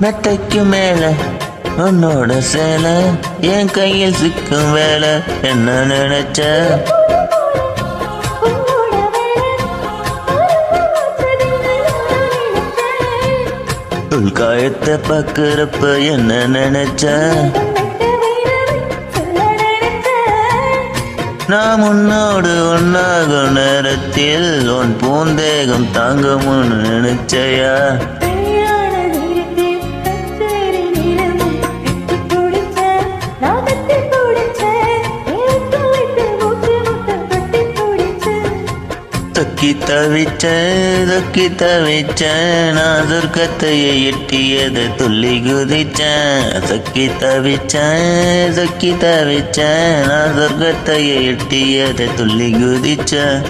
மெத்தைக்கு மேல உன்னோட சேலை என் கையில் சிக்கும் வேலை என்ன நினைச்ச உள்காயத்தை பார்க்கிறப்ப என்ன நினைச்ச நான் உன்னோடு ஒன்னாகும் நேரத்தில் உன் பூந்தேகம் தாங்கும்னு நினைச்சையா தொக்கி தவிச்சேன் நான் சொர்க்கத்தையே எட்டியது துள்ளி குதிச்சேன் தொக்கி தவிச்சேன் நான் சொர்க்கத்தையே எட்டியது துள்ளி குதிச்சேன்